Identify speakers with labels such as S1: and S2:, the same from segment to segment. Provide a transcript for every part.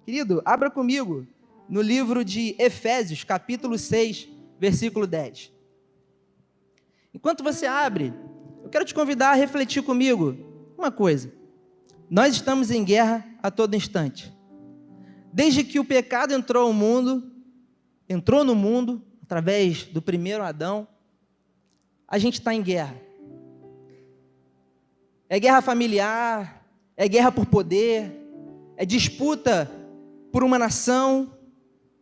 S1: Querido, abra comigo no livro de Efésios, capítulo 6, versículo 10. Enquanto você abre, eu quero te convidar a refletir comigo uma coisa. Nós estamos em guerra a todo instante. Desde que o pecado entrou no mundo, através do primeiro Adão, a gente está em guerra. É guerra familiar, é guerra por poder, é disputa por uma nação.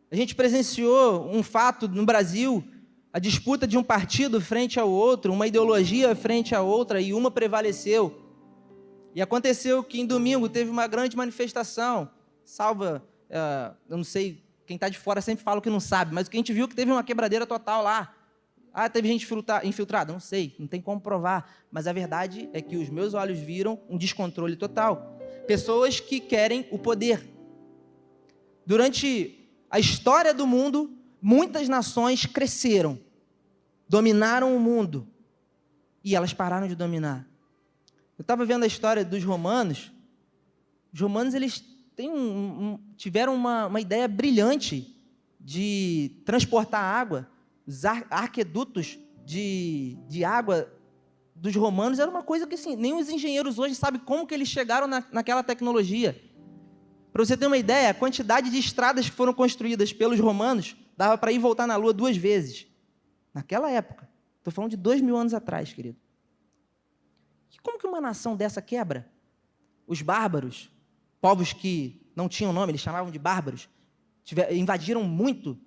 S1: A gente presenciou um fato no Brasil, a disputa de um partido frente ao outro, uma ideologia frente à outra, e uma prevaleceu. E aconteceu que em domingo teve uma grande manifestação, eu não sei, quem está de fora sempre fala que não sabe, mas o que a gente viu é que teve uma quebradeira total lá. Teve gente infiltrada, não sei, não tem como provar, mas a verdade é que os meus olhos viram um descontrole total. Pessoas que querem o poder. Durante a história do mundo, muitas nações cresceram, dominaram o mundo, e elas pararam de dominar. Eu estava vendo a história dos romanos. Os romanos, eles tiveram uma ideia brilhante de transportar água. Os arquedutos de água dos romanos era uma coisa que assim, nem os engenheiros hoje sabem como que eles chegaram naquela tecnologia. Para você ter uma ideia, a quantidade de estradas que foram construídas pelos romanos dava para ir e voltar na Lua 2 vezes. Naquela época. Estou falando de 2000 anos atrás, querido. E como que uma nação dessa quebra? Os bárbaros, povos que não tinham nome, eles chamavam de bárbaros, invadiram muito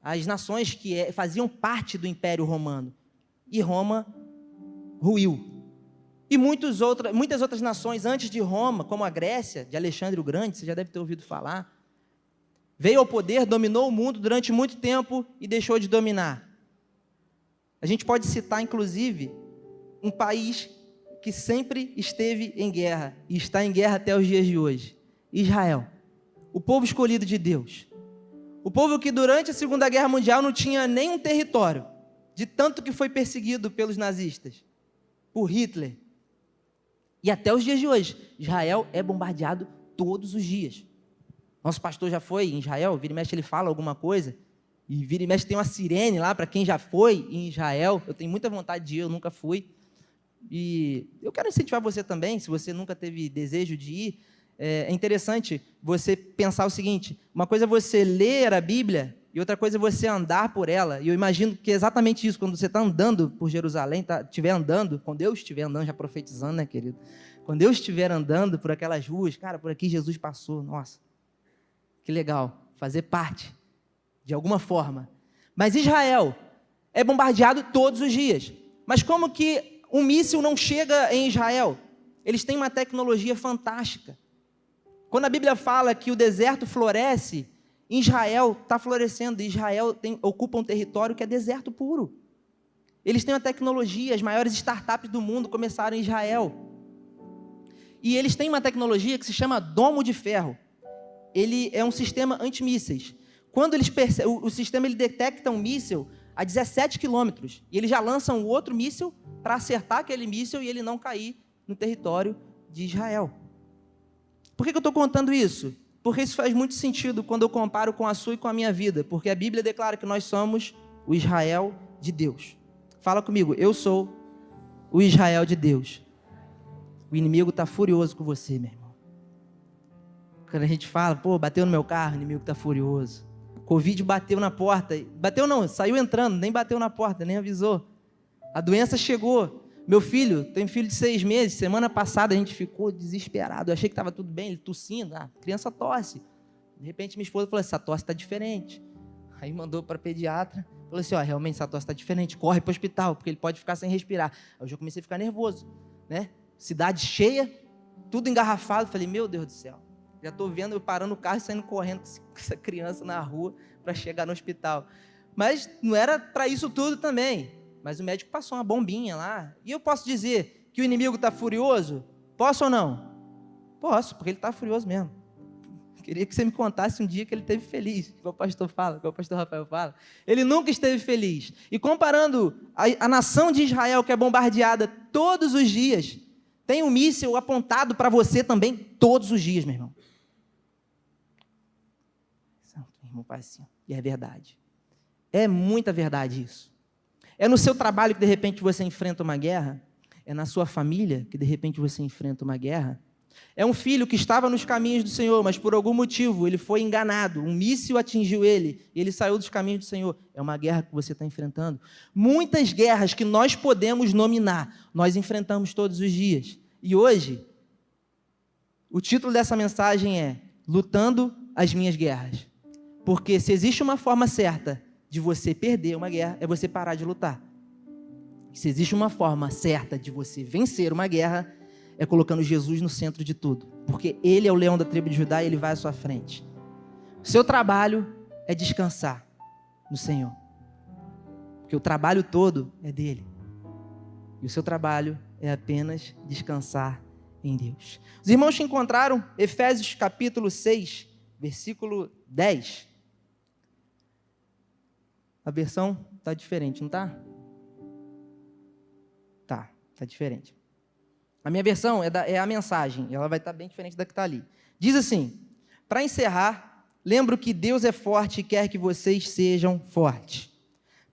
S1: as nações que faziam parte do Império Romano. E Roma ruiu. E muitas outras nações antes de Roma, como a Grécia, de Alexandre o Grande, você já deve ter ouvido falar, veio ao poder, dominou o mundo durante muito tempo e deixou de dominar. A gente pode citar, inclusive, um país que sempre esteve em guerra e está em guerra até os dias de hoje. Israel. O povo escolhido de Deus. O povo que durante a Segunda Guerra Mundial não tinha nenhum território, de tanto que foi perseguido pelos nazistas, por Hitler. E até os dias de hoje, Israel é bombardeado todos os dias. Nosso pastor já foi em Israel, vira e mexe ele fala alguma coisa, e vira e mexe tem uma sirene lá para quem já foi em Israel. Eu tenho muita vontade de ir, eu nunca fui. E eu quero incentivar você também, se você nunca teve desejo de ir. É interessante você pensar o seguinte: uma coisa é você ler a Bíblia e outra coisa é você andar por ela. E eu imagino que é exatamente isso, quando você está andando por Jerusalém, estiver andando, quando Deus estiver andando, já profetizando, né, querido? Quando Deus estiver andando por aquelas ruas, cara, por aqui Jesus passou, nossa, que legal, fazer parte, de alguma forma. Mas Israel é bombardeado todos os dias. Mas como que um míssil não chega em Israel? Eles têm uma tecnologia fantástica. Quando a Bíblia fala que o deserto floresce, Israel está florescendo. Israel ocupa um território que é deserto puro. Eles têm uma tecnologia, as maiores startups do mundo começaram em Israel. E eles têm uma tecnologia que se chama domo de ferro. Ele é um sistema antimísseis. Quando o sistema ele detecta um míssil a 17 quilômetros, e eles já lançam o outro míssil para acertar aquele míssil e ele não cair no território de Israel. Por que eu estou contando isso? Porque isso faz muito sentido quando eu comparo com a sua e com a minha vida, porque a Bíblia declara que nós somos o Israel de Deus. Fala comigo, eu sou o Israel de Deus. O inimigo está furioso com você, meu irmão. Quando a gente fala, bateu no meu carro, o inimigo está furioso. Covid bateu na porta, bateu não, saiu entrando, nem bateu na porta, nem avisou. A doença chegou. Meu filho, tem filho de 6 meses, semana passada a gente ficou desesperado, eu achei que estava tudo bem, ele tossindo, a criança tosse. De repente minha esposa falou, essa tosse está diferente. Aí mandou para a pediatra, falou assim, realmente essa tosse está diferente, corre para o hospital, porque ele pode ficar sem respirar. Aí eu já comecei a ficar nervoso, né? Cidade cheia, tudo engarrafado, falei, meu Deus do céu. Já estou vendo eu parando o carro e saindo correndo com essa criança na rua para chegar no hospital. Mas não era para isso tudo também. Mas o médico passou uma bombinha lá. E eu posso dizer que o inimigo está furioso? Posso ou não? Posso, porque ele está furioso mesmo. Queria que você me contasse um dia que ele esteve feliz. Igual o pastor fala, igual o pastor Rafael fala. Ele nunca esteve feliz. E comparando a nação de Israel, que é bombardeada todos os dias, tem um míssil apontado para você também todos os dias, meu irmão. Irmão, faz assim. E é verdade. É muita verdade isso. É no seu trabalho que de repente você enfrenta uma guerra. É na sua família que de repente você enfrenta uma guerra. É um filho que estava nos caminhos do Senhor, mas por algum motivo ele foi enganado. Um míssil atingiu ele e ele saiu dos caminhos do Senhor. É uma guerra que você está enfrentando. Muitas guerras que nós podemos nominar, nós enfrentamos todos os dias. E hoje, o título dessa mensagem é Lutando as Minhas Guerras. Porque se existe uma forma certa de você perder uma guerra, é você parar de lutar. Se existe uma forma certa de você vencer uma guerra, é colocando Jesus no centro de tudo. Porque Ele é o leão da tribo de Judá e Ele vai à sua frente. O seu trabalho é descansar no Senhor. Porque o trabalho todo é dEle. E o seu trabalho é apenas descansar em Deus. Os irmãos que encontraram Efésios capítulo 6, versículo 10. A versão está diferente, não está? Tá diferente. A minha versão é a mensagem, ela vai estar bem diferente da que está ali. Diz assim, para encerrar, lembro que Deus é forte e quer que vocês sejam fortes.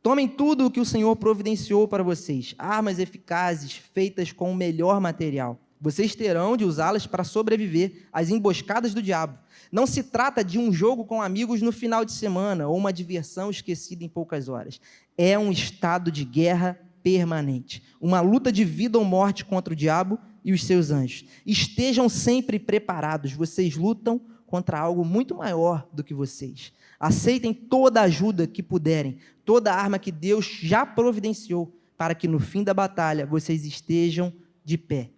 S1: Tomem tudo o que o Senhor providenciou para vocês, armas eficazes, feitas com o melhor material. Vocês terão de usá-las para sobreviver às emboscadas do diabo. Não se trata de um jogo com amigos no final de semana ou uma diversão esquecida em poucas horas. É um estado de guerra permanente, uma luta de vida ou morte contra o diabo e os seus anjos. Estejam sempre preparados, vocês lutam contra algo muito maior do que vocês. Aceitem toda a ajuda que puderem, toda a arma que Deus já providenciou, para que no fim da batalha vocês estejam de pé.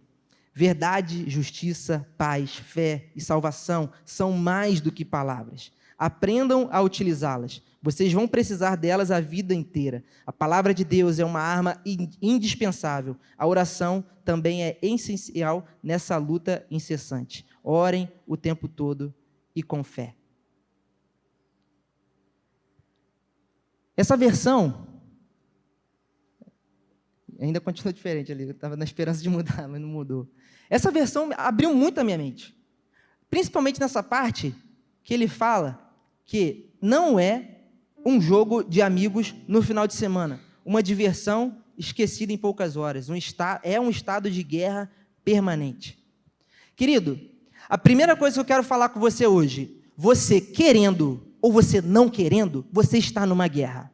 S1: Verdade, justiça, paz, fé e salvação são mais do que palavras. Aprendam a utilizá-las. Vocês vão precisar delas a vida inteira. A palavra de Deus é uma arma indispensável. A oração também é essencial nessa luta incessante. Orem o tempo todo e com fé. Essa versão ainda continua diferente ali. Eu estava na esperança de mudar, mas não mudou. Essa versão abriu muito a minha mente. Principalmente nessa parte que ele fala que não é um jogo de amigos no final de semana, uma diversão esquecida em poucas horas, é um estado de guerra permanente. Querido, a primeira coisa que eu quero falar com você hoje, você querendo ou você não querendo, você está numa guerra.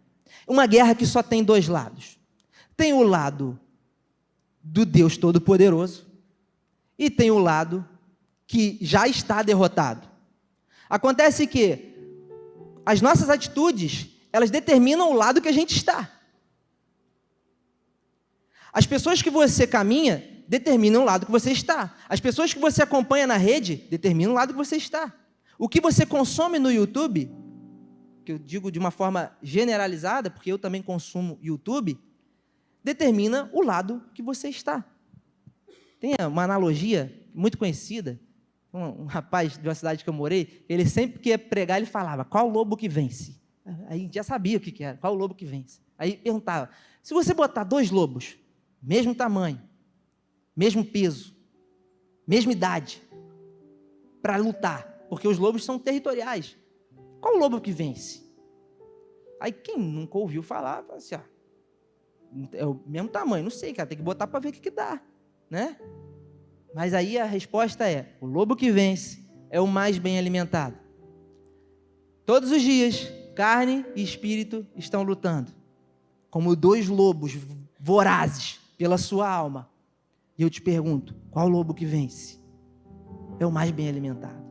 S1: Uma guerra que só tem dois lados. Tem o lado do Deus Todo-Poderoso e tem o lado que já está derrotado. Acontece que as nossas atitudes, elas determinam o lado que a gente está. As pessoas que você caminha, determinam o lado que você está. As pessoas que você acompanha na rede, determinam o lado que você está. O que você consome no YouTube, que eu digo de uma forma generalizada, porque eu também consumo YouTube, determina o lado que você está. Tem uma analogia muito conhecida. Um rapaz de uma cidade que eu morei, ele sempre que ia pregar, ele falava, qual lobo que vence? Aí a gente já sabia o que era, qual lobo que vence. Aí perguntava, se você botar dois lobos, mesmo tamanho, mesmo peso, mesma idade, para lutar, porque os lobos são territoriais, qual lobo que vence? Aí quem nunca ouviu falar, fala assim, é o mesmo tamanho, não sei, cara, tem que botar para ver o que dá, né? Mas aí a resposta é, o lobo que vence é o mais bem alimentado. Todos os dias, carne e espírito estão lutando, como dois lobos vorazes pela sua alma. E eu te pergunto, qual lobo que vence? É o mais bem alimentado.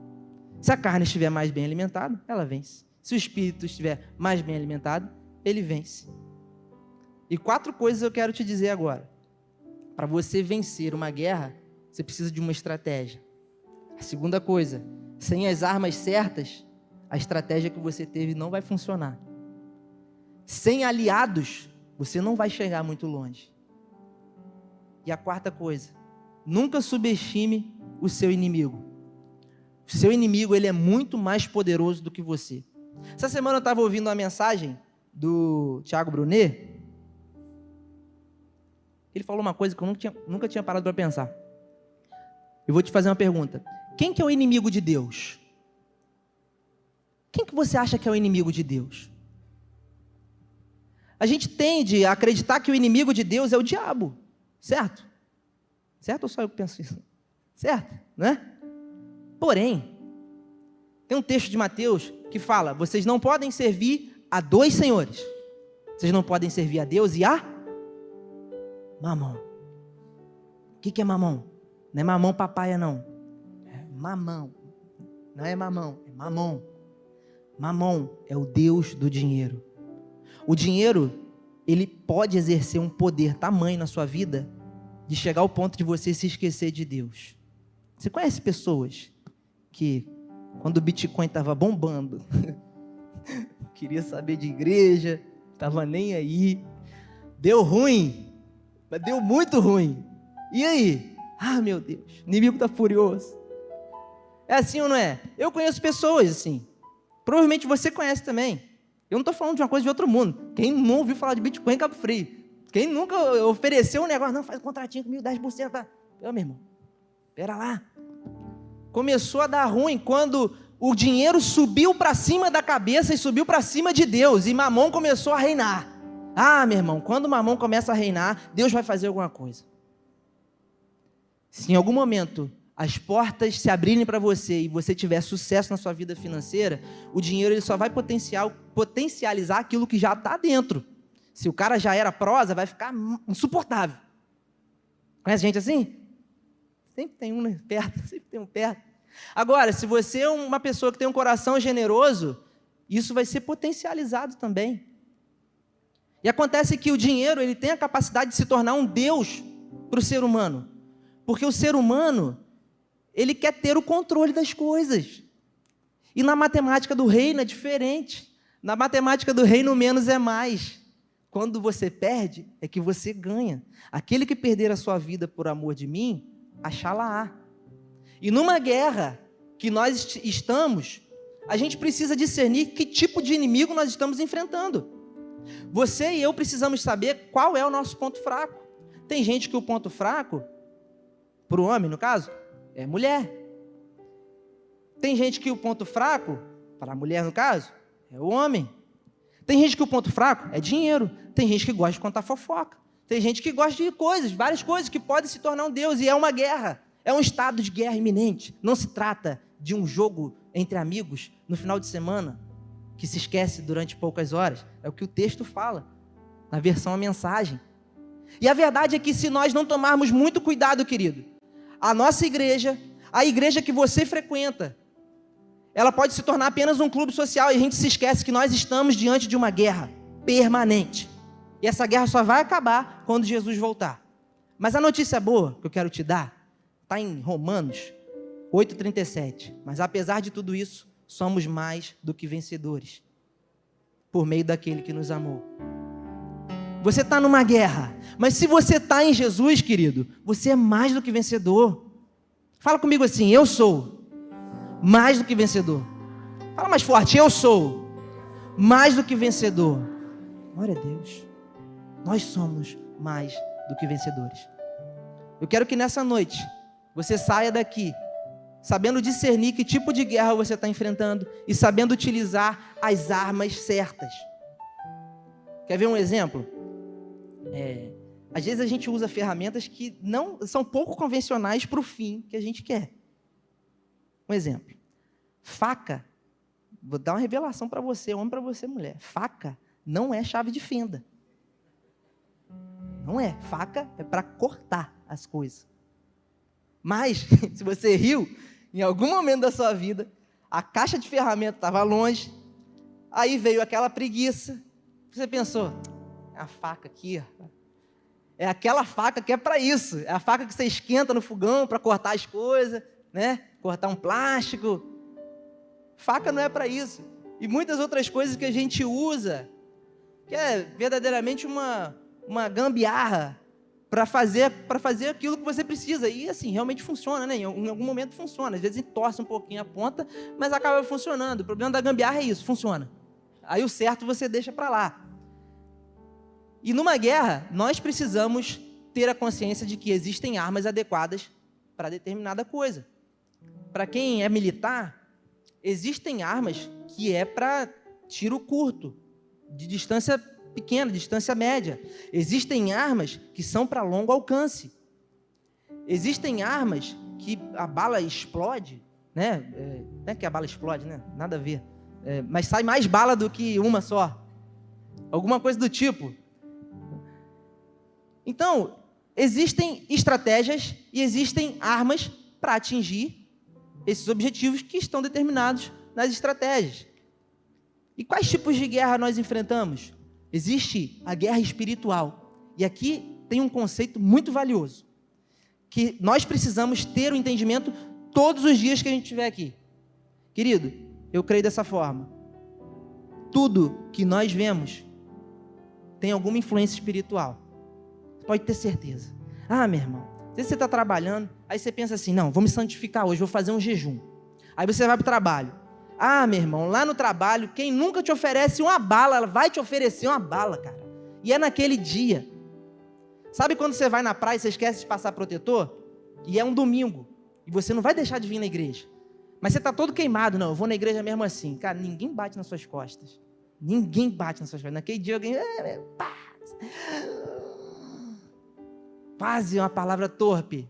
S1: Se a carne estiver mais bem alimentada, ela vence. Se o espírito estiver mais bem alimentado, ele vence. E 4 coisas eu quero te dizer agora. Para você vencer uma guerra, você precisa de uma estratégia. A segunda coisa, sem as armas certas, a estratégia que você teve não vai funcionar. Sem aliados, você não vai chegar muito longe. E a quarta coisa, nunca subestime o seu inimigo. O seu inimigo, ele é muito mais poderoso do que você. Essa semana eu estava ouvindo uma mensagem do Thiago Brunet. Ele falou uma coisa que eu nunca tinha parado para pensar. Eu vou te fazer uma pergunta. Quem que é o inimigo de Deus? quem que você acha que é o inimigo de Deus? A gente tende a acreditar que o inimigo de Deus é o diabo, certo? Certo ou só eu que penso isso? Certo, né? Porém, tem um texto de Mateus que fala: vocês não podem servir a dois senhores. Vocês não podem servir a Deus e a mamão. O que é mamão? Não é mamão papaya, não. É mamão. Não é mamão, é mamão. Mamão é o Deus do dinheiro. O dinheiro, ele pode exercer um poder tamanho na sua vida de chegar ao ponto de você se esquecer de Deus. Você conhece pessoas que, quando o Bitcoin estava bombando, queria saber de igreja, estava nem aí, deu ruim, mas deu muito ruim. E aí? Ah, meu Deus, o inimigo está furioso. É assim ou não é? Eu conheço pessoas assim. Provavelmente você conhece também. Eu não estou falando de uma coisa de outro mundo. Quem não ouviu falar de Bitcoin em Cabo Frio? Quem nunca ofereceu um negócio, não, faz um contratinho comigo, 10%. Tá? Meu irmão, espera lá. Começou a dar ruim quando o dinheiro subiu para cima da cabeça e subiu para cima de Deus. E Mamon começou a reinar. Ah, meu irmão, quando Mamon começa a reinar, Deus vai fazer alguma coisa. Se em algum momento as portas se abrirem para você e você tiver sucesso na sua vida financeira, o dinheiro ele só vai potencializar aquilo que já está dentro. Se o cara já era prosa, vai ficar insuportável. Conhece gente assim? Sempre tem um perto, sempre tem um perto. Agora, se você é uma pessoa que tem um coração generoso, isso vai ser potencializado também. E acontece que o dinheiro ele tem a capacidade de se tornar um Deus para o ser humano. Porque o ser humano, ele quer ter o controle das coisas. E na matemática do reino é diferente. Na matemática do reino, menos é mais. Quando você perde, é que você ganha. Aquele que perder a sua vida por amor de mim, achá-la-á. E numa guerra que nós estamos, a gente precisa discernir que tipo de inimigo nós estamos enfrentando. Você e eu precisamos saber qual é o nosso ponto fraco. Tem gente que o ponto fraco, para o homem, no caso, é mulher. Tem gente que o ponto fraco, para a mulher, no caso, é o homem. Tem gente que o ponto fraco é dinheiro. Tem gente que gosta de contar fofoca. Tem gente que gosta de coisas, várias coisas que podem se tornar um Deus. E é uma guerra. É um estado de guerra iminente. Não se trata de um jogo entre amigos no final de semana que se esquece durante poucas horas. É o que o texto fala, na versão a mensagem. E a verdade é que se nós não tomarmos muito cuidado, querido, a nossa igreja, a igreja que você frequenta, ela pode se tornar apenas um clube social e a gente se esquece que nós estamos diante de uma guerra permanente. E essa guerra só vai acabar quando Jesus voltar. Mas a notícia boa que eu quero te dar está em Romanos 8,37. Mas apesar de tudo isso, somos mais do que vencedores, por meio daquele que nos amou. Você está numa guerra, mas se você está em Jesus, querido, você é mais do que vencedor. Fala comigo assim: eu sou mais do que vencedor. Fala mais forte: eu sou mais do que vencedor. Glória a Deus. Nós somos mais do que vencedores. Eu quero que nessa noite você saia daqui sabendo discernir que tipo de guerra você está enfrentando e sabendo utilizar as armas certas. Quer ver um exemplo? Às vezes a gente usa ferramentas que não são pouco convencionais para o fim que a gente quer. Um exemplo: faca. Vou dar uma revelação para você, homem, para você, mulher. Faca não é chave de fenda. Não é. Faca é para cortar as coisas. Mas, se você riu, em algum momento da sua vida, a caixa de ferramenta estava longe, aí veio aquela preguiça, você pensou: a faca aqui, é aquela faca que é para isso, é a faca que você esquenta no fogão para cortar as coisas, né? Cortar um plástico. Faca não é para isso. E muitas outras coisas que a gente usa, que é verdadeiramente uma gambiarra para fazer aquilo que você precisa. E assim, realmente funciona, né? Em algum momento funciona. Às vezes torce um pouquinho a ponta, mas acaba funcionando. O problema da gambiarra é isso, funciona. Aí o certo você deixa para lá. E numa guerra, nós precisamos ter a consciência de que existem armas adequadas para determinada coisa. Para quem é militar, existem armas que é para tiro curto, de distância pequena, distância média. Existem armas que são para longo alcance. Existem armas que a bala explode, né? Não é que a bala explode, né? Nada a ver. Mas sai mais bala do que uma só. Alguma coisa do tipo. Então, existem estratégias e existem armas para atingir esses objetivos que estão determinados nas estratégias. E quais tipos de guerra nós enfrentamos? Existe a guerra espiritual. E aqui tem um conceito muito valioso, que nós precisamos ter o entendimento todos os dias que a gente estiver aqui. Querido, eu creio dessa forma. Tudo que nós vemos tem alguma influência espiritual. Você pode ter certeza. Ah, meu irmão, às vezes você está trabalhando, aí você pensa assim, não, vou me santificar hoje, vou fazer um jejum. Aí você vai para o trabalho. Ah, meu irmão, lá no trabalho, quem nunca te oferece uma bala, ela vai te oferecer uma bala, cara. E é naquele dia. Sabe quando você vai na praia e você esquece de passar protetor? E é um domingo. E você não vai deixar de vir na igreja. Mas você está todo queimado. Não, eu vou na igreja mesmo assim. Cara, ninguém bate nas suas costas. Ninguém bate nas suas costas. Naquele dia alguém... Quase uma palavra torpe.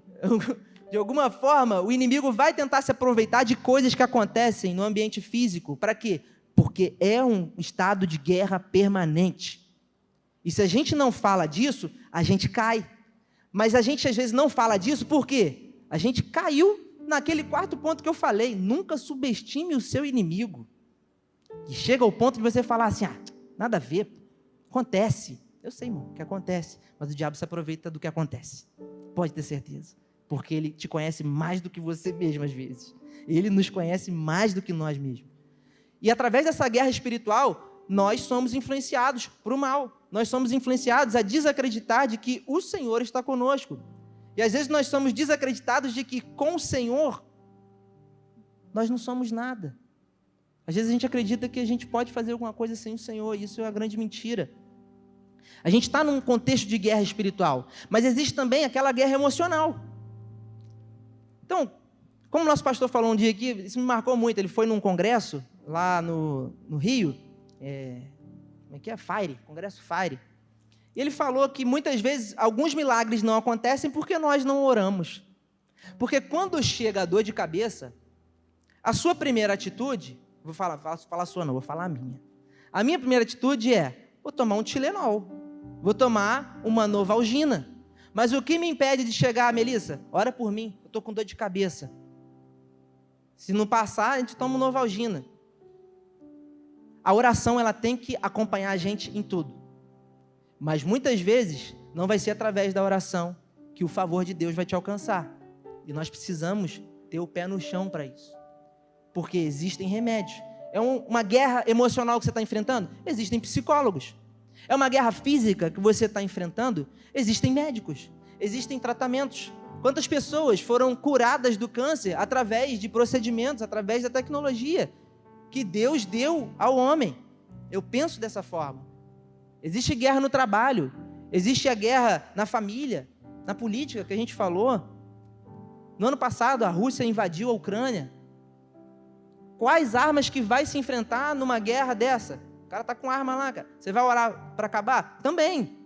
S1: De alguma forma, o inimigo vai tentar se aproveitar de coisas que acontecem no ambiente físico. Para quê? Porque é um estado de guerra permanente. E se a gente não fala disso, a gente cai. Mas a gente às vezes não fala disso por quê? A gente caiu naquele quarto ponto que eu falei. Nunca subestime o seu inimigo. E chega ao ponto de você falar assim, nada a ver, acontece. Eu sei, irmão, que acontece. Mas o diabo se aproveita do que acontece. Pode ter certeza. Porque ele te conhece mais do que você mesmo às vezes. Ele nos conhece mais do que nós mesmos. E através dessa guerra espiritual, nós somos influenciados para o mal. Nós somos influenciados a desacreditar de que o Senhor está conosco. E às vezes nós somos desacreditados de que com o Senhor, nós não somos nada. Às vezes a gente acredita que a gente pode fazer alguma coisa sem o Senhor, e isso é uma grande mentira. A gente está num contexto de guerra espiritual, mas existe também aquela guerra emocional. Então, como o nosso pastor falou um dia aqui, isso me marcou muito. Ele foi num congresso lá no Rio, como é que é? Congresso Fire. E ele falou que muitas vezes alguns milagres não acontecem porque nós não oramos. Porque quando chega a dor de cabeça, a sua primeira atitude, vou falar a sua não, vou falar a minha. A minha primeira atitude é, vou tomar um Tilenol, vou tomar uma Novalgina. Mas o que me impede de chegar, Melissa? Ora por mim, eu estou com dor de cabeça. Se não passar, a gente toma uma Novalgina. A oração, ela tem que acompanhar a gente em tudo. Mas muitas vezes, não vai ser através da oração que o favor de Deus vai te alcançar. E nós precisamos ter o pé no chão para isso. Porque existem remédios. É uma guerra emocional que você está enfrentando? Existem psicólogos. É uma guerra física que você está enfrentando? Existem médicos. Existem tratamentos. Quantas pessoas foram curadas do câncer através de procedimentos, através da tecnologia que Deus deu ao homem? Eu penso dessa forma. Existe guerra no trabalho, existe a guerra na família, na política que a gente falou. No ano passado, a Rússia invadiu a Ucrânia. Quais armas que vai se enfrentar numa guerra dessa? O cara está com arma lá, cara. Você vai orar para acabar? Também.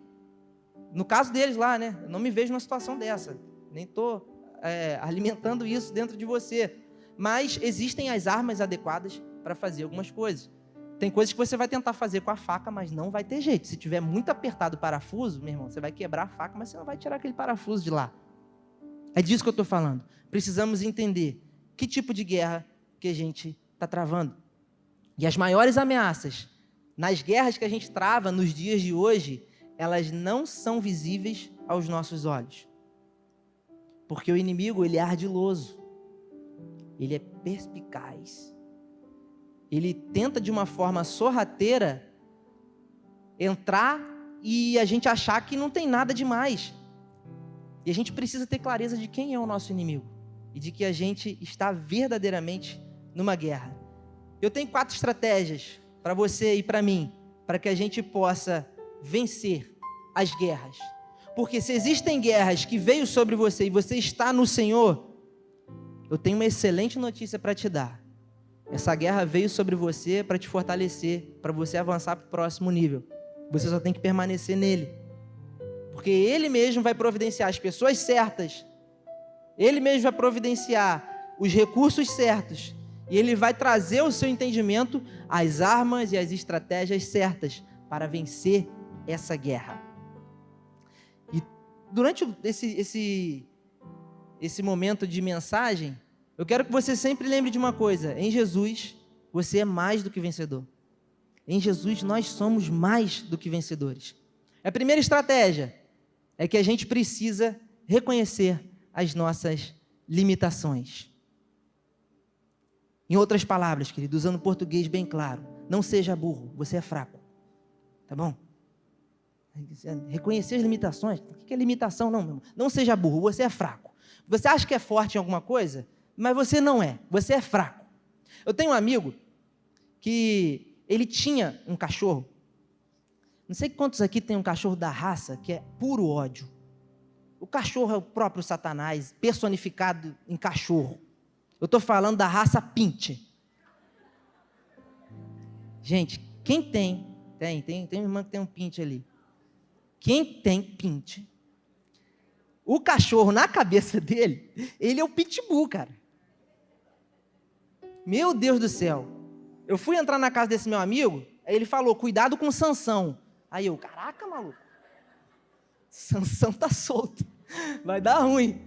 S1: No caso deles lá, né? Eu não me vejo numa situação dessa. Nem estou alimentando isso dentro de você. Mas existem as armas adequadas para fazer algumas coisas. Tem coisas que você vai tentar fazer com a faca, mas não vai ter jeito. Se tiver muito apertado o parafuso, meu irmão, você vai quebrar a faca, mas você não vai tirar aquele parafuso de lá. É disso que eu estou falando. Precisamos entender que tipo de guerra que a gente está travando. E as maiores ameaças, nas guerras que a gente trava nos dias de hoje, elas não são visíveis aos nossos olhos. Porque o inimigo, ele é ardiloso. Ele é perspicaz. Ele tenta de uma forma sorrateira entrar e a gente achar que não tem nada demais. E a gente precisa ter clareza de quem é o nosso inimigo e de que a gente está verdadeiramente numa guerra. Eu tenho 4 estratégias para você e para mim, para que a gente possa vencer as guerras. Porque se existem guerras que veio sobre você e você está no Senhor, eu tenho uma excelente notícia para te dar. Essa guerra veio sobre você para te fortalecer, para você avançar para o próximo nível. Você só tem que permanecer nele. Porque Ele mesmo vai providenciar as pessoas certas. Ele mesmo vai providenciar os recursos certos. E Ele vai trazer ao seu entendimento as armas e as estratégias certas para vencer essa guerra. E durante esse momento de mensagem, eu quero que você sempre lembre de uma coisa: em Jesus, você é mais do que vencedor. Em Jesus, nós somos mais do que vencedores. A primeira estratégia é que a gente precisa reconhecer as nossas limitações. Em outras palavras, querido, usando português bem claro, não seja burro, você é fraco. Tá bom? Reconhecer as limitações. O que é limitação? Não, meu irmão. Não seja burro, você é fraco. Você acha que é forte em alguma coisa, mas você não é, você é fraco. Eu tenho um amigo que ele tinha um cachorro. Não sei quantos aqui tem um cachorro da raça que é puro ódio. O cachorro é o próprio Satanás, personificado em cachorro. Eu estou falando da raça Pincher. Gente, quem tem uma irmã que tem um Pincher ali. Quem tem Pincher, o cachorro na cabeça dele, ele é o Pitbull, cara. Meu Deus do céu. Eu fui entrar na casa desse meu amigo, aí ele falou, cuidado com Sansão. Aí eu, caraca, maluco. Sansão tá solto. Vai dar ruim.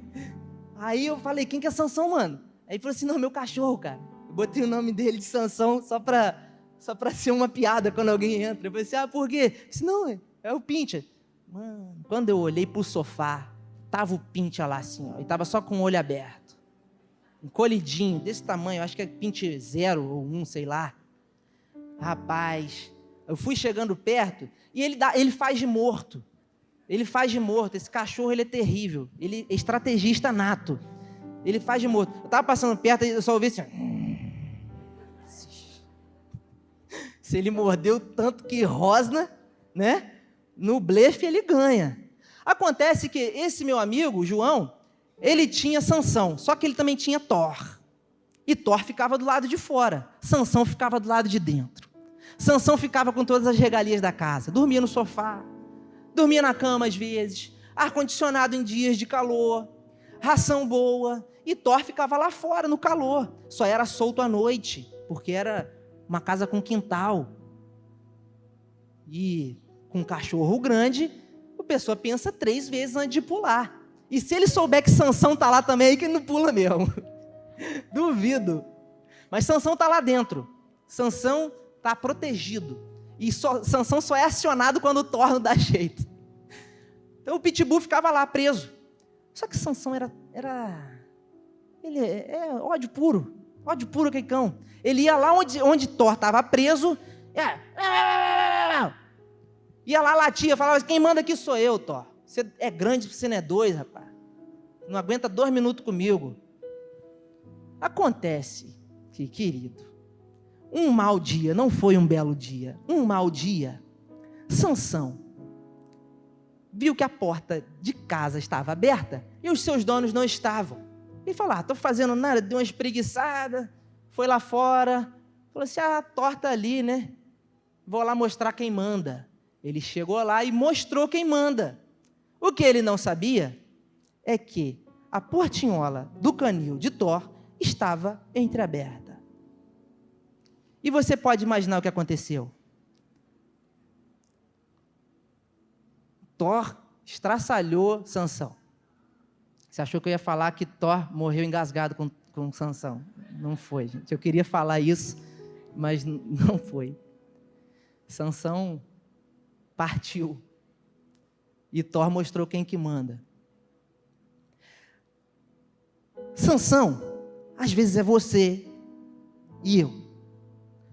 S1: Aí eu falei, quem que é Sansão, mano? Aí ele falou assim, não, meu cachorro, cara. Eu botei o nome dele de Sansão só pra ser uma piada quando alguém entra. Eu falei assim, por quê? Eu disse, não, é o Pincher. Mano, quando eu olhei pro sofá, tava o Pincher lá assim, ó, e tava só com o olho aberto. Encolhidinho, desse tamanho, acho que é Pincher 0 ou 1, sei lá. Rapaz, eu fui chegando perto e ele faz de morto. Ele faz de morto. Esse cachorro, ele é terrível. Ele é estrategista nato. Ele faz de morto. Eu tava passando perto e eu só ouvi assim. Se ele mordeu tanto que rosna, né? No blefe ele ganha. Acontece que esse meu amigo, João, ele tinha Sansão, só que ele também tinha Thor. E Thor ficava do lado de fora. Sansão ficava do lado de dentro. Sansão ficava com todas as regalias da casa. Dormia no sofá, dormia na cama às vezes, ar-condicionado em dias de calor, ração boa. E Thor ficava lá fora no calor. Só era solto à noite, porque era uma casa com quintal. E com um cachorro grande, a pessoa pensa 3 vezes antes de pular. E se ele souber que Sansão está lá também, aí que ele não pula mesmo. Duvido. Mas Sansão está lá dentro. Sansão está protegido. E Sansão só é acionado quando o Thor não dá jeito. Então o Pitbull ficava lá preso. Só que Sansão ele é ódio puro. Ódio puro, aquele cão. Ele ia lá onde Thor estava preso. Ia lá, latia, falava, quem manda aqui sou eu, Thor. Você é grande, você não é 2, rapaz. Não aguenta 2 minutos comigo. Acontece que, querido, um mau dia, não foi um belo dia, um mau dia, Sansão viu que a porta de casa estava aberta e os seus donos não estavam. Ele falou, estou fazendo nada, deu uma espreguiçada, foi lá fora, falou assim, Thor tá ali, né? Vou lá mostrar quem manda. Ele chegou lá e mostrou quem manda. O que ele não sabia é que a portinhola do canil de Thor estava entreaberta. E você pode imaginar o que aconteceu? Thor estraçalhou Sansão. Você achou que eu ia falar que Thor morreu engasgado com Sansão? Não foi, gente. Eu queria falar isso, mas não foi. Sansão partiu. E Thor mostrou quem que manda. Sansão, às vezes é você e eu.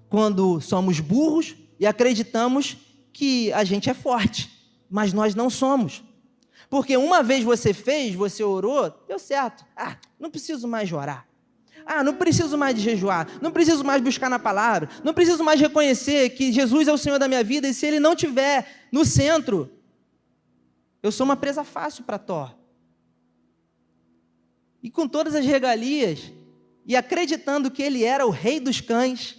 S1: Quando somos burros e acreditamos que a gente é forte, mas nós não somos. Porque uma vez você fez, você orou, deu certo. Não preciso mais orar. Não preciso mais de jejuar. Não preciso mais buscar na palavra. Não preciso mais reconhecer que Jesus é o Senhor da minha vida. E se Ele não estiver no centro, eu sou uma presa fácil para Thor. E com todas as regalias, e acreditando que ele era o rei dos cães,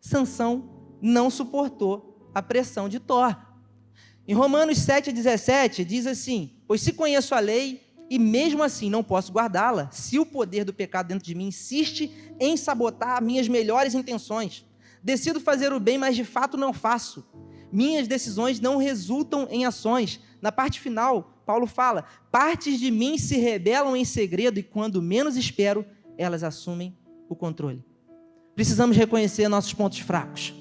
S1: Sansão não suportou a pressão de Thor. Em Romanos 7,17 diz assim: pois se conheço a lei e mesmo assim não posso guardá-la, se o poder do pecado dentro de mim insiste em sabotar minhas melhores intenções, decido fazer o bem, mas de fato não faço. Minhas decisões não resultam em ações. Na parte final, Paulo fala: partes de mim se rebelam em segredo e quando menos espero, elas assumem o controle. Precisamos reconhecer nossos pontos fracos.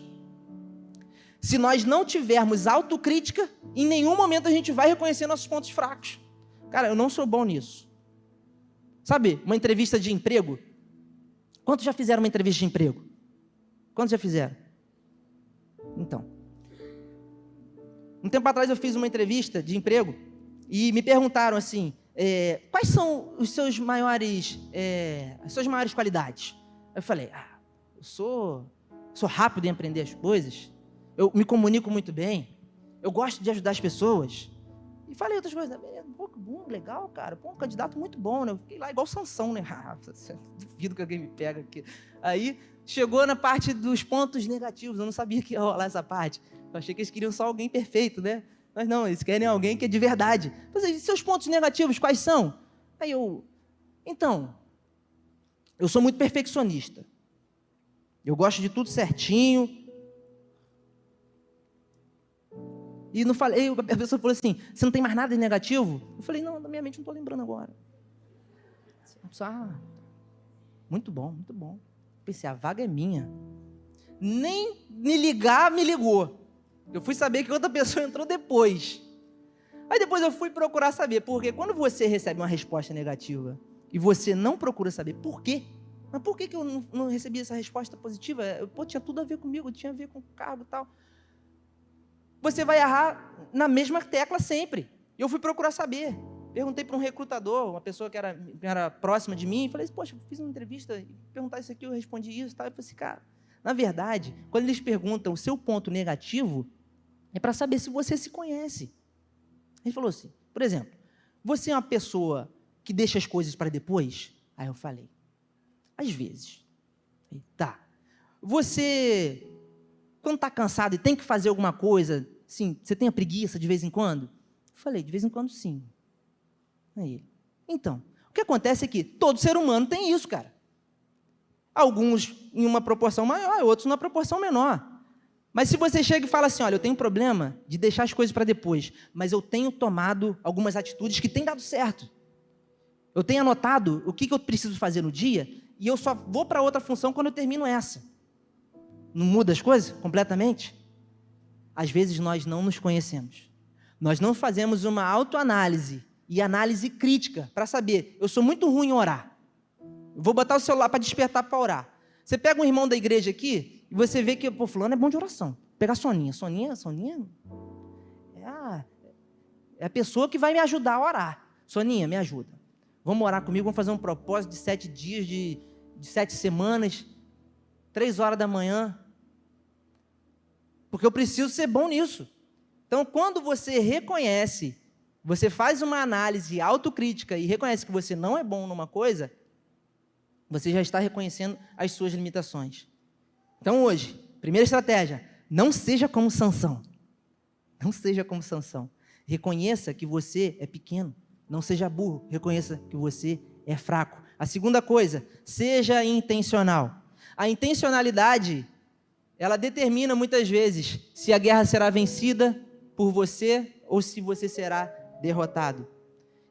S1: Se nós não tivermos autocrítica, em nenhum momento a gente vai reconhecer nossos pontos fracos. Cara, eu não sou bom nisso. Sabe, uma entrevista de emprego? Quantos já fizeram uma entrevista de emprego? Quantos já fizeram? Então, um tempo atrás eu fiz uma entrevista de emprego e me perguntaram assim, quais são os seus as suas maiores qualidades? Eu falei, eu sou rápido em aprender as coisas, eu me comunico muito bem, eu gosto de ajudar as pessoas. E falei outras coisas, bom, legal, cara, um candidato muito bom, né? Eu fiquei lá igual Sansão, né? Duvido que alguém me pega aqui. Aí chegou na parte dos pontos negativos, eu não sabia que ia rolar essa parte. Eu achei que eles queriam só alguém perfeito, né? Mas não, eles querem alguém que é de verdade. Mas seus pontos negativos, quais são? Aí eu sou muito perfeccionista. Eu gosto de tudo certinho. E não falei, a pessoa falou assim, você não tem mais nada de negativo? Eu falei, não, na minha mente não estou lembrando agora. Muito bom, muito bom. Pensei, a vaga é minha. Nem me ligar, me ligou. Eu fui saber que outra pessoa entrou depois. Aí depois eu fui procurar saber, porque quando você recebe uma resposta negativa e você não procura saber por quê, mas por que eu não recebi essa resposta positiva? Tinha tudo a ver comigo, tinha a ver com o cargo e tal. Você vai errar na mesma tecla sempre. Eu fui procurar saber. Perguntei para um recrutador, uma pessoa que era próxima de mim, e falei, poxa, fiz uma entrevista, perguntar isso aqui, eu respondi isso, tal. Eu falei assim, cara, na verdade, quando eles perguntam o seu ponto negativo, é para saber se você se conhece. Ele falou assim, por exemplo, você é uma pessoa que deixa as coisas para depois? Aí eu falei, às vezes. Tá. Você, quando está cansado e tem que fazer alguma coisa, assim, você tem a preguiça de vez em quando? Eu falei, de vez em quando sim. Aí, então, o que acontece é que todo ser humano tem isso, cara. Alguns em uma proporção maior, outros numa proporção menor. Mas se você chega e fala assim, olha, eu tenho um problema de deixar as coisas para depois, mas eu tenho tomado algumas atitudes que têm dado certo. Eu tenho anotado o que eu preciso fazer no dia e eu só vou para outra função quando eu termino essa. Não muda as coisas completamente? Às vezes nós não nos conhecemos. Nós não fazemos uma autoanálise e análise crítica para saber, eu sou muito ruim em orar. Eu vou botar o celular para despertar para orar. Você pega um irmão da igreja aqui e você vê que, fulano é bom de oração. Pegar Soninha é a pessoa que vai me ajudar a orar. Soninha, me ajuda. Vamos orar comigo, vamos fazer um propósito de 7 dias, de 7 semanas, 3 horas da manhã. Porque eu preciso ser bom nisso. Então, quando você reconhece, você faz uma análise autocrítica e reconhece que você não é bom numa coisa, você já está reconhecendo as suas limitações. Então, hoje, primeira estratégia, não seja como Sansão. Não seja como Sansão. Reconheça que você é pequeno. Não seja burro. Reconheça que você é fraco. A segunda coisa, seja intencional. A intencionalidade, ela determina muitas vezes se a guerra será vencida por você ou se você será derrotado.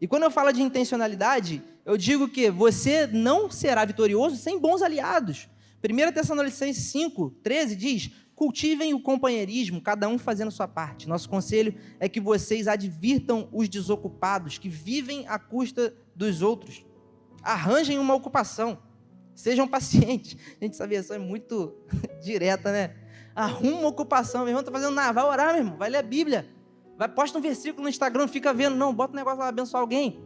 S1: E quando eu falo de intencionalidade, eu digo que você não será vitorioso sem bons aliados. 1 Tessalonicenses 5:13 diz, cultivem o companheirismo, cada um fazendo sua parte. Nosso conselho é que vocês advirtam os desocupados, que vivem à custa dos outros. Arranjem uma ocupação. Sejam pacientes. Gente, essa versão é muito direta, né? Arruma uma ocupação. Meu irmão está fazendo nada. Vai orar, meu irmão. Vai ler a Bíblia. Vai, posta um versículo no Instagram, não fica vendo. Não, bota um negócio lá, abençoar alguém.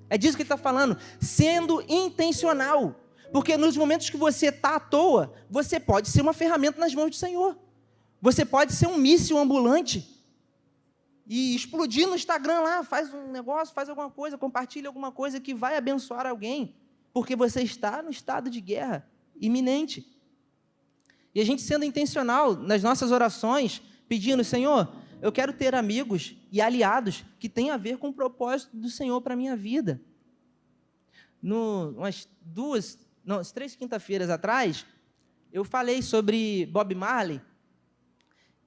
S1: É disso que ele está falando. Sendo intencional. Porque nos momentos que você está à toa, você pode ser uma ferramenta nas mãos do Senhor. Você pode ser um míssil ambulante. E explodir no Instagram lá, faz um negócio, faz alguma coisa, compartilha alguma coisa que vai abençoar alguém. porque você está no estado de guerra iminente. E a gente sendo intencional nas nossas orações, pedindo, Senhor, eu quero ter amigos e aliados que tenham a ver com o propósito do Senhor para a minha vida. Umas 3 quinta-feiras atrás, eu falei sobre Bob Marley,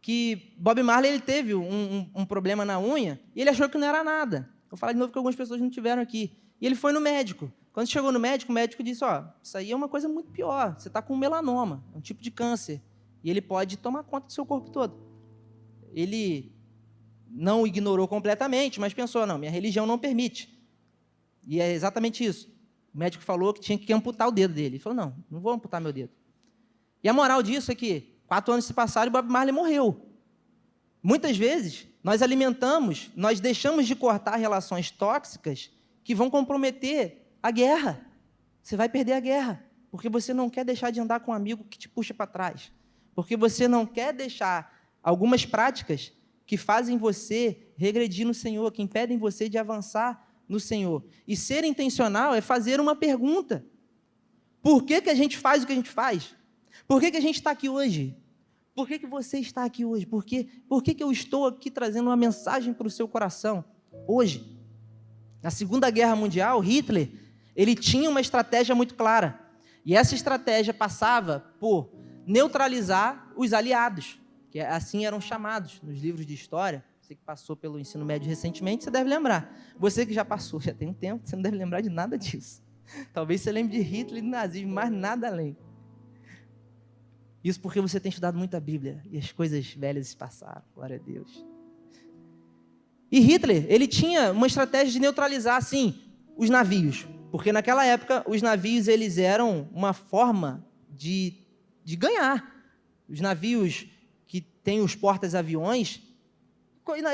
S1: que Bob Marley ele teve um problema na unha e ele achou que não era nada. Eu falei de novo que algumas pessoas não tiveram aqui. E ele foi no médico. Quando chegou no médico, o médico disse, isso aí é uma coisa muito pior, você está com melanoma, é um tipo de câncer, e ele pode tomar conta do seu corpo todo. Ele não ignorou completamente, mas pensou, não, minha religião não permite. E é exatamente isso. O médico falou que tinha que amputar o dedo dele. Ele falou, não vou amputar meu dedo. E a moral disso é que 4 anos se passaram e Bob Marley morreu. Muitas vezes, nós deixamos de cortar relações tóxicas que vão comprometer a guerra. Você vai perder a guerra, porque você não quer deixar de andar com um amigo que te puxa para trás, porque você não quer deixar algumas práticas que fazem você regredir no Senhor, que impedem você de avançar no Senhor. E ser intencional é fazer uma pergunta. Por que a gente faz o que a gente faz? Por que a gente está aqui hoje? Por que você está aqui hoje? Por que eu estou aqui trazendo uma mensagem para o seu coração hoje? Na Segunda Guerra Mundial, Hitler, ele tinha uma estratégia muito clara. E essa estratégia passava por neutralizar os aliados, que assim eram chamados nos livros de história. Você que passou pelo ensino médio recentemente, você deve lembrar. Você que já passou, já tem um tempo, você não deve lembrar de nada disso. Talvez você lembre de Hitler e do nazismo, mas nada além. Isso porque você tem estudado muito a Bíblia e as coisas velhas se passaram, glória a Deus. E Hitler, ele tinha uma estratégia de neutralizar, sim, os navios. Porque naquela época, os navios eles eram uma forma de ganhar. Os navios que têm os portas-aviões.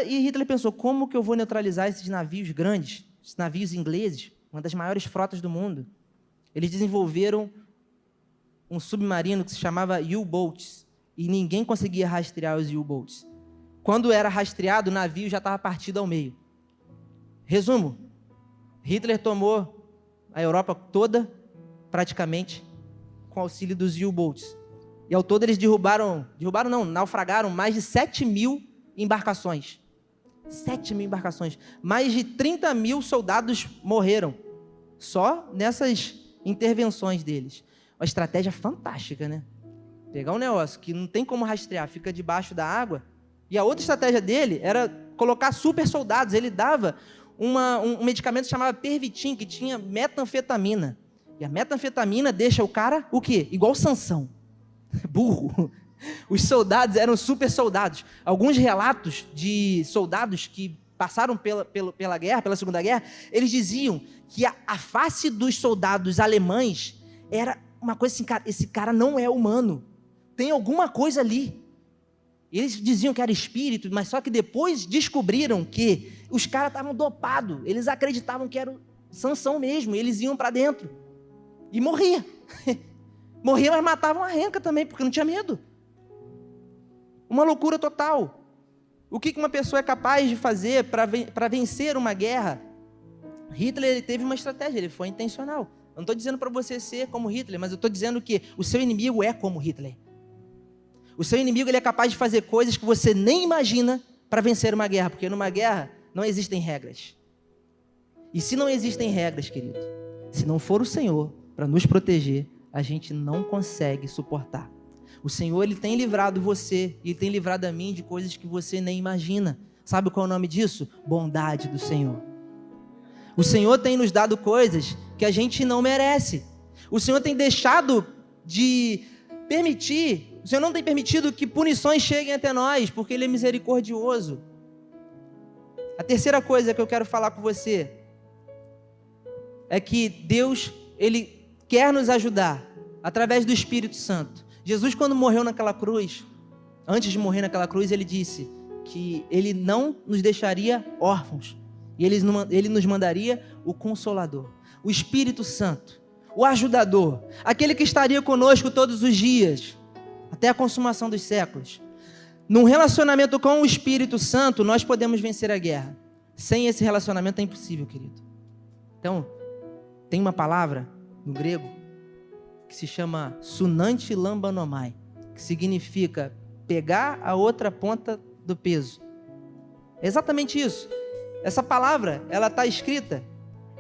S1: E Hitler pensou, como que eu vou neutralizar esses navios grandes, esses navios ingleses, uma das maiores frotas do mundo? Eles desenvolveram um submarino que se chamava U-Boats, e ninguém conseguia rastrear os U-Boats. Quando era rastreado, o navio já estava partido ao meio. Resumo, Hitler tomou a Europa toda, praticamente, com auxílio dos U-Boats. E ao todo eles naufragaram mais de 7.000 embarcações. 7.000 embarcações. Mais de 30.000 soldados morreram, só nessas intervenções deles. Uma estratégia fantástica, né? Pegar um negócio que não tem como rastrear, fica debaixo da água. E a outra estratégia dele era colocar super soldados. Ele dava um medicamento chamado Pervitin, que tinha metanfetamina. E a metanfetamina deixa o cara, o quê? Igual Sansão. Burro. Os soldados eram super soldados. Alguns relatos de soldados que passaram pela guerra, pela Segunda Guerra, eles diziam que a face dos soldados alemães era uma coisa assim, cara, esse cara não é humano. Tem alguma coisa ali. Eles diziam que era espírito, mas só que depois descobriram que os caras estavam dopados. Eles acreditavam que era o Sansão mesmo. Eles iam para dentro. E morria. Morria, mas matavam a renca também, porque não tinha medo. Uma loucura total. O que uma pessoa é capaz de fazer para vencer uma guerra? Hitler ele teve uma estratégia, ele foi intencional. Eu não estou dizendo para você ser como Hitler, mas eu estou dizendo que o seu inimigo é como Hitler. O seu inimigo ele é capaz de fazer coisas que você nem imagina para vencer uma guerra, porque numa guerra não existem regras. E se não existem regras, querido, se não for o Senhor para nos proteger, a gente não consegue suportar. O Senhor ele tem livrado você, ele tem livrado a mim de coisas que você nem imagina. Sabe qual é o nome disso? Bondade do Senhor. O Senhor tem nos dado coisas que a gente não merece. O Senhor tem deixado de permitir, o Senhor não tem permitido que punições cheguem até nós, porque Ele é misericordioso. A terceira coisa que eu quero falar com você é que Deus, Ele quer nos ajudar através do Espírito Santo. Jesus, quando morreu naquela cruz, antes de morrer naquela cruz, Ele disse que Ele não nos deixaria órfãos. E Ele nos mandaria o Consolador, o Espírito Santo, o Ajudador, aquele que estaria conosco todos os dias, até a consumação dos séculos. Num relacionamento com o Espírito Santo, nós podemos vencer a guerra. Sem esse relacionamento é impossível, querido. Então, tem uma palavra no grego, que se chama sunanti lambanomai, que significa pegar a outra ponta do peso. É exatamente isso. Essa palavra, ela está escrita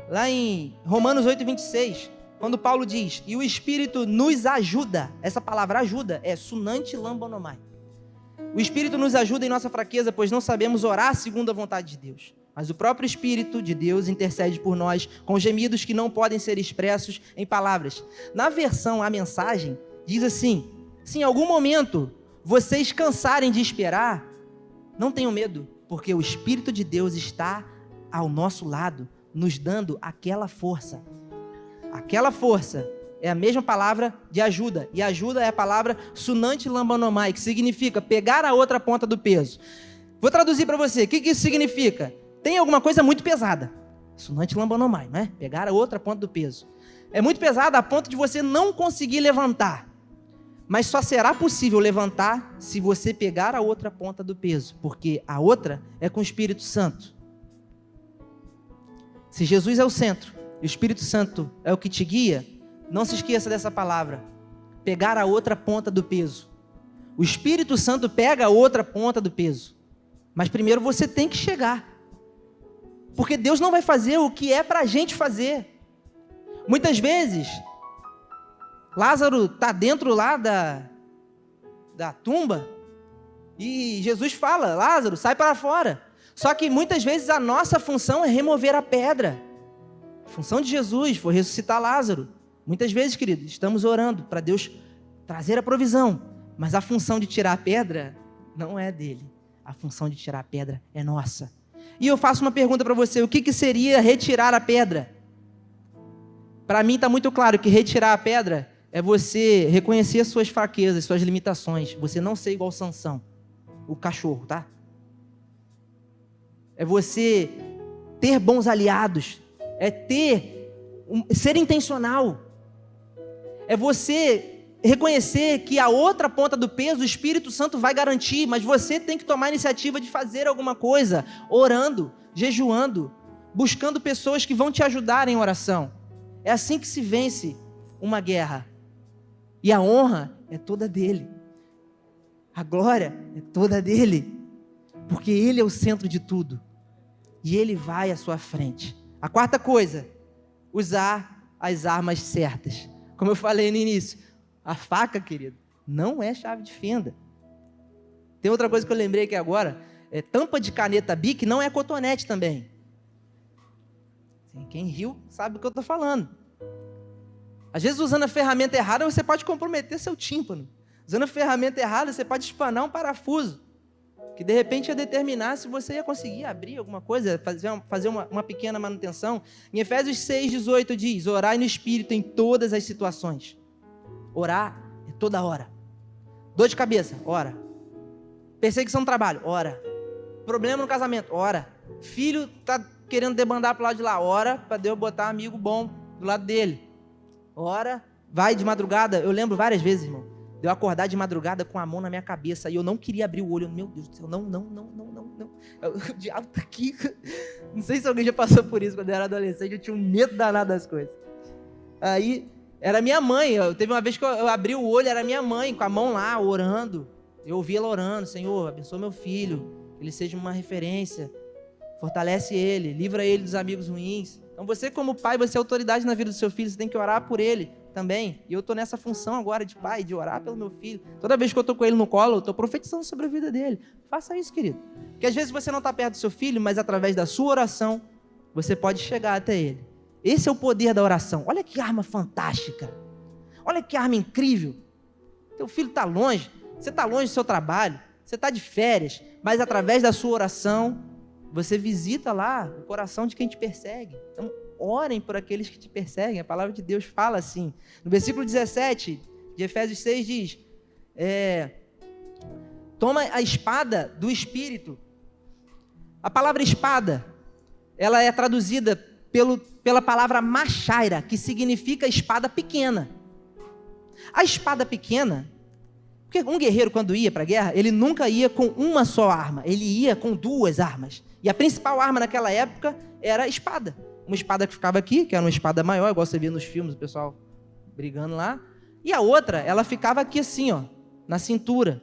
S1: lá em Romanos 8:26, quando Paulo diz, e o Espírito nos ajuda. Essa palavra ajuda é sunanti lambanomai. O Espírito nos ajuda em nossa fraqueza, pois não sabemos orar segundo a vontade de Deus. Mas o próprio Espírito de Deus intercede por nós com gemidos que não podem ser expressos em palavras. Na versão A Mensagem, diz assim, se em algum momento vocês cansarem de esperar, não tenham medo, porque o Espírito de Deus está ao nosso lado, nos dando aquela força. Aquela força é a mesma palavra de ajuda. E ajuda é a palavra sunanti lambanomai, que significa pegar a outra ponta do peso. Vou traduzir para você. O que isso significa? Tem alguma coisa muito pesada. Sunanti lambanomai, né? Pegar a outra ponta do peso. É muito pesada a ponto de você não conseguir levantar. Mas só será possível levantar se você pegar a outra ponta do peso. Porque a outra é com o Espírito Santo. Se Jesus é o centro e o Espírito Santo é o que te guia, não se esqueça dessa palavra. Pegar a outra ponta do peso. O Espírito Santo pega a outra ponta do peso. Mas primeiro você tem que chegar. Porque Deus não vai fazer o que é para a gente fazer. Muitas vezes, Lázaro está dentro lá da tumba e Jesus fala, Lázaro, sai para fora. Só que muitas vezes a nossa função é remover a pedra. A função de Jesus foi ressuscitar Lázaro. Muitas vezes, querido, estamos orando para Deus trazer a provisão, mas a função de tirar a pedra não é dele. A função de tirar a pedra é nossa. E eu faço uma pergunta para você, o que seria retirar a pedra? Para mim está muito claro que retirar a pedra é você reconhecer as suas fraquezas, suas limitações. Você não ser igual Sansão, o cachorro, tá? É você ter bons aliados, é ser intencional. É você reconhecer que a outra ponta do peso, o Espírito Santo vai garantir, mas você tem que tomar a iniciativa de fazer alguma coisa, orando, jejuando, buscando pessoas que vão te ajudar em oração. É assim que se vence uma guerra. E a honra é toda dele. A glória é toda dele. Porque ele é o centro de tudo. E ele vai à sua frente. A quarta coisa, usar as armas certas. Como eu falei no início, a faca, querido, não é chave de fenda. Tem outra coisa que eu lembrei aqui agora, tampa de caneta Bic não é cotonete também. Quem riu sabe do que eu estou falando. Às vezes, usando a ferramenta errada, você pode comprometer seu tímpano. Usando a ferramenta errada, você pode espanar um parafuso, que de repente ia determinar se você ia conseguir abrir alguma coisa, fazer uma pequena manutenção. Em Efésios 6:18 diz, orai no Espírito em todas as situações. Orar é toda hora. Dor de cabeça, ora. Perseguição no trabalho, ora. Problema no casamento, ora. Filho está querendo debandar para o lado de lá, ora, para Deus botar amigo bom do lado dele. Ora, vai de madrugada. Eu lembro várias vezes, irmão, de eu acordar de madrugada com a mão na minha cabeça e eu não queria abrir o olho. Meu Deus do céu, não. O diabo está aqui. Não sei se alguém já passou por isso quando eu era adolescente, eu tinha um medo danado das coisas. Aí, era minha mãe, teve uma vez que eu abri o olho, era minha mãe, com a mão lá, orando. Eu ouvi ela orando, Senhor, abençoa meu filho, que ele seja uma referência, fortalece ele, livra ele dos amigos ruins. Então você como pai, você é autoridade na vida do seu filho, você tem que orar por ele também. E eu estou nessa função agora de pai, de orar pelo meu filho. Toda vez que eu estou com ele no colo, eu estou profetizando sobre a vida dele. Faça isso, querido. Porque às vezes você não está perto do seu filho, mas através da sua oração, você pode chegar até ele. Esse é o poder da oração. Olha que arma fantástica. Olha que arma incrível. Teu filho está longe, você está longe do seu trabalho, você está de férias, mas através da sua oração, você visita lá o coração de quem te persegue. Então, orem por aqueles que te perseguem. A palavra de Deus fala assim. No versículo 17 de Efésios 6 diz, toma a espada do Espírito. A palavra espada, ela é traduzida pela palavra machaira, que significa espada pequena. A espada pequena, porque um guerreiro quando ia para a guerra, ele nunca ia com uma só arma, ele ia com duas armas. E a principal arma naquela época era a espada. uma espada que ficava aqui, que era uma espada maior, igual você vê nos filmes, o pessoal brigando lá. E a outra, ela ficava aqui assim, ó, na cintura.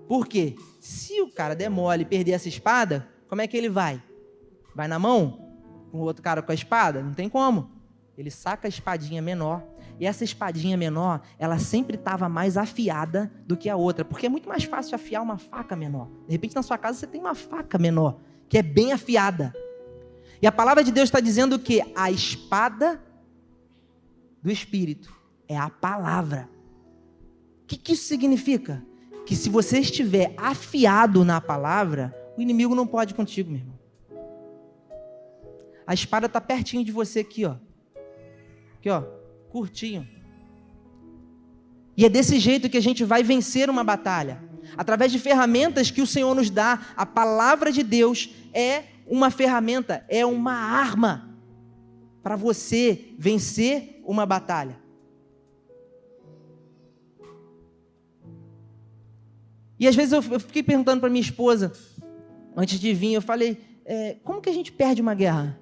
S1: Por quê? Se o cara der mole e perder essa espada, como é que ele vai? Vai na mão? Com o outro cara com a espada? Não tem como. Ele saca a espadinha menor. E essa espadinha menor, ela sempre estava mais afiada do que a outra. Porque é muito mais fácil afiar uma faca menor. De repente, na sua casa, você tem uma faca menor, que é bem afiada. E a palavra de Deus está dizendo que a espada do Espírito é a palavra. O que isso significa? Que se você estiver afiado na palavra, o inimigo não pode contigo, meu irmão. A espada está pertinho de você aqui, ó. Aqui, ó, curtinho. E é desse jeito que a gente vai vencer uma batalha. Através de ferramentas que o Senhor nos dá. A palavra de Deus é uma ferramenta, é uma arma para você vencer uma batalha. E às vezes eu fiquei perguntando para minha esposa, antes de vir, eu falei, como que a gente perde uma guerra?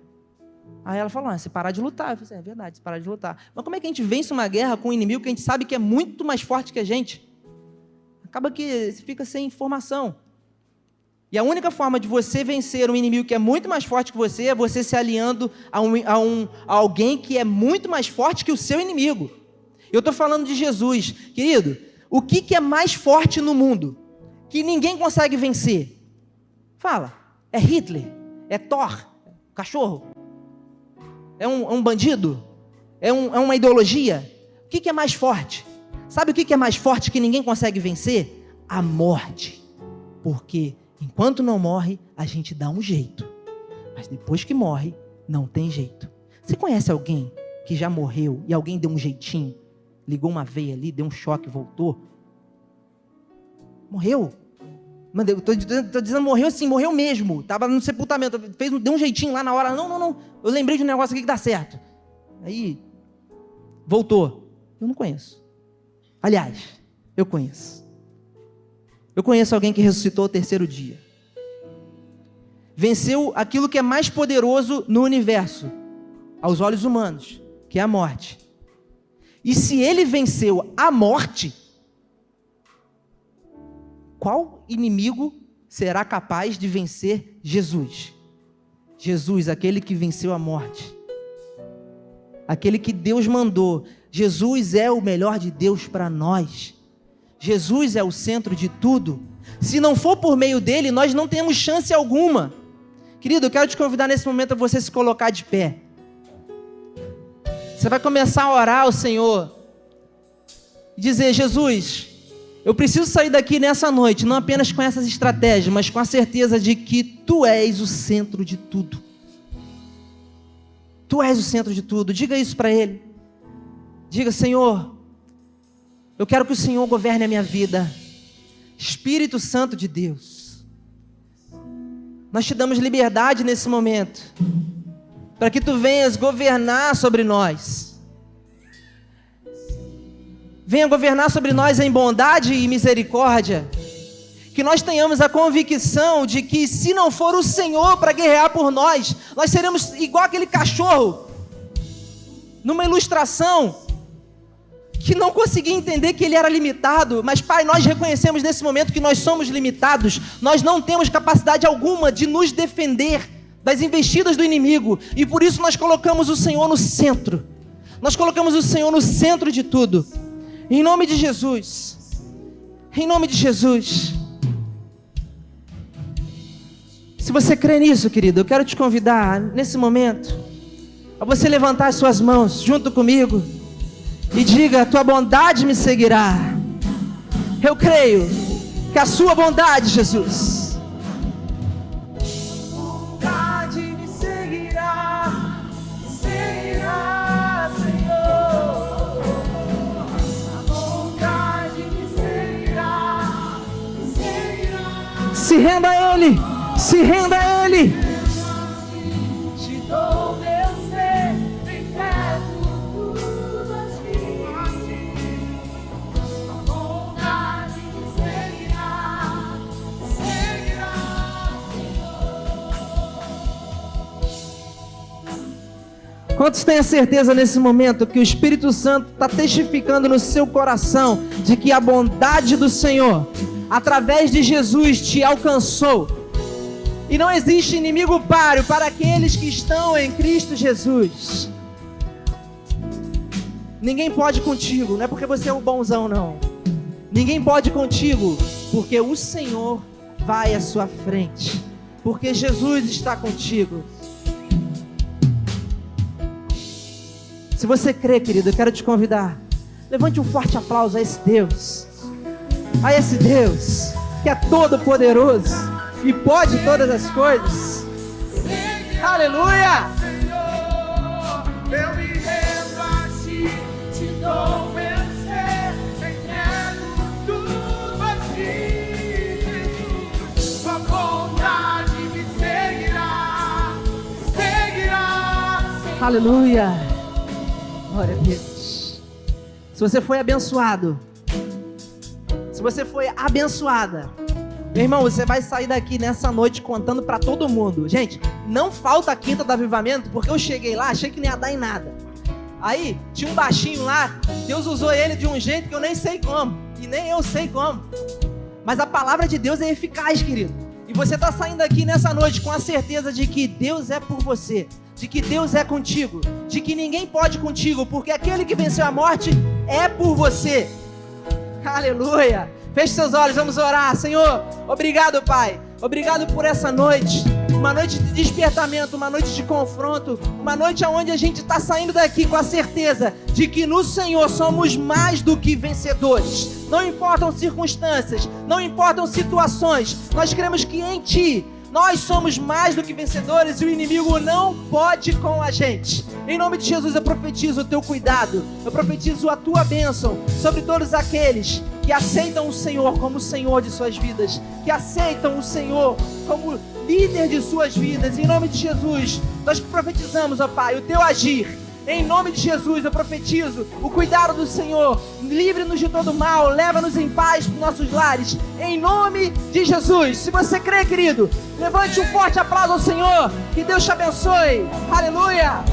S1: Aí ela falou, se parar de lutar. Eu falei assim, é verdade, se parar de lutar. Mas como é que a gente vence uma guerra com um inimigo que a gente sabe que é muito mais forte que a gente? Acaba que você fica sem informação. E a única forma de você vencer um inimigo que é muito mais forte que você é você se aliando a alguém que é muito mais forte que o seu inimigo. Eu estou falando de Jesus. Querido, o que é mais forte no mundo? Que ninguém consegue vencer? Fala, é Hitler? É Thor? Cachorro? É um bandido? É uma ideologia? O que é mais forte? Sabe o que é mais forte que ninguém consegue vencer? A morte. Porque enquanto não morre, a gente dá um jeito. Mas depois que morre, não tem jeito. Você conhece alguém que já morreu e alguém deu um jeitinho? Ligou uma veia ali, deu um choque, voltou? Morreu. Estou dizendo morreu assim, morreu mesmo. Estava no sepultamento, deu um jeitinho lá na hora. Não. Eu lembrei de um negócio aqui que dá certo. Aí, voltou. Eu não conheço. Aliás, eu conheço. Eu conheço alguém que ressuscitou ao terceiro dia. Venceu aquilo que é mais poderoso no universo, aos olhos humanos, que é a morte. E se ele venceu a morte, qual inimigo será capaz de vencer Jesus? Jesus, aquele que venceu a morte. Aquele que Deus mandou. Jesus é o melhor de Deus para nós. Jesus é o centro de tudo. Se não for por meio dele, nós não temos chance alguma. Querido, eu quero te convidar nesse momento a você se colocar de pé. Você vai começar a orar ao Senhor e dizer, Jesus, eu preciso sair daqui nessa noite, não apenas com essas estratégias, mas com a certeza de que Tu és o centro de tudo. Tu és o centro de tudo. Diga isso para Ele. Diga, Senhor, eu quero que o Senhor governe a minha vida. Espírito Santo de Deus, nós Te damos liberdade nesse momento, para que Tu venhas governar sobre nós. Venha governar sobre nós em bondade e misericórdia. Que nós tenhamos a convicção de que se não for o Senhor para guerrear por nós, nós seremos igual aquele cachorro, numa ilustração, que não conseguia entender que ele era limitado. Mas Pai, nós reconhecemos nesse momento que nós somos limitados. Nós não temos capacidade alguma de nos defender das investidas do inimigo. E por isso nós colocamos o Senhor no centro. Nós colocamos o Senhor no centro de tudo. Em nome de Jesus. Em nome de Jesus. Se você crê nisso, querido, eu quero te convidar nesse momento a você levantar as suas mãos junto comigo e diga, tua bondade me seguirá. Eu creio que a sua bondade, Jesus, me seguirá, Senhor. A bondade me seguirá. Se renda a Ele, se renda a Ele. Te dou meu ser, entrego tudo a Ti. A bondade me seguirá, Senhor. Quantos têm a certeza nesse momento que o Espírito Santo está testificando no seu coração de que a bondade do Senhor, através de Jesus, te alcançou? E não existe inimigo páreo para aqueles que estão em Cristo Jesus. Ninguém pode contigo, não é porque você é o bonzão, não. Ninguém pode contigo, porque o Senhor vai à sua frente, porque Jesus está contigo. Se você crê, querido, eu quero te convidar. Levante um forte aplauso a esse Deus. A esse Deus que é todo poderoso e pode todas as coisas. Aleluia!
S2: Senhor, eu me rendo a ti, te dou vencer, entrego tudo a ti, Jesus. Tua bondade me seguirá, seguirá.
S1: Aleluia! Glória a Deus. Se você foi abençoado, se você foi abençoada, meu irmão, você vai sair daqui nessa noite contando pra todo mundo. Gente, não falta a quinta do avivamento, porque eu cheguei lá, achei que não ia dar em nada. Aí, tinha um baixinho lá, Deus usou ele de um jeito que eu nem sei como, e nem eu sei como. Mas a palavra de Deus é eficaz, querido. E você está saindo aqui nessa noite com a certeza de que Deus é por você, de que Deus é contigo, de que ninguém pode contigo, porque aquele que venceu a morte é por você. Aleluia! Feche seus olhos, vamos orar. Senhor, obrigado, Pai. Obrigado por essa noite. Uma noite de despertamento, uma noite de confronto, uma noite onde a gente está saindo daqui com a certeza de que no Senhor somos mais do que vencedores. Não importam circunstâncias, não importam situações, nós cremos que em Ti nós somos mais do que vencedores e o inimigo não pode com a gente. Em nome de Jesus eu profetizo o Teu cuidado, eu profetizo a Tua bênção sobre todos aqueles que aceitam o Senhor como Senhor de suas vidas, que aceitam o Senhor como líder de suas vidas. Em nome de Jesus, nós profetizamos, ó Pai, o Teu agir. Em nome de Jesus eu profetizo o cuidado do Senhor. Livre-nos de todo mal, leva-nos em paz para os nossos lares. Em nome de Jesus. Se você crê, querido, levante um forte aplauso ao Senhor. Que Deus te abençoe. Aleluia.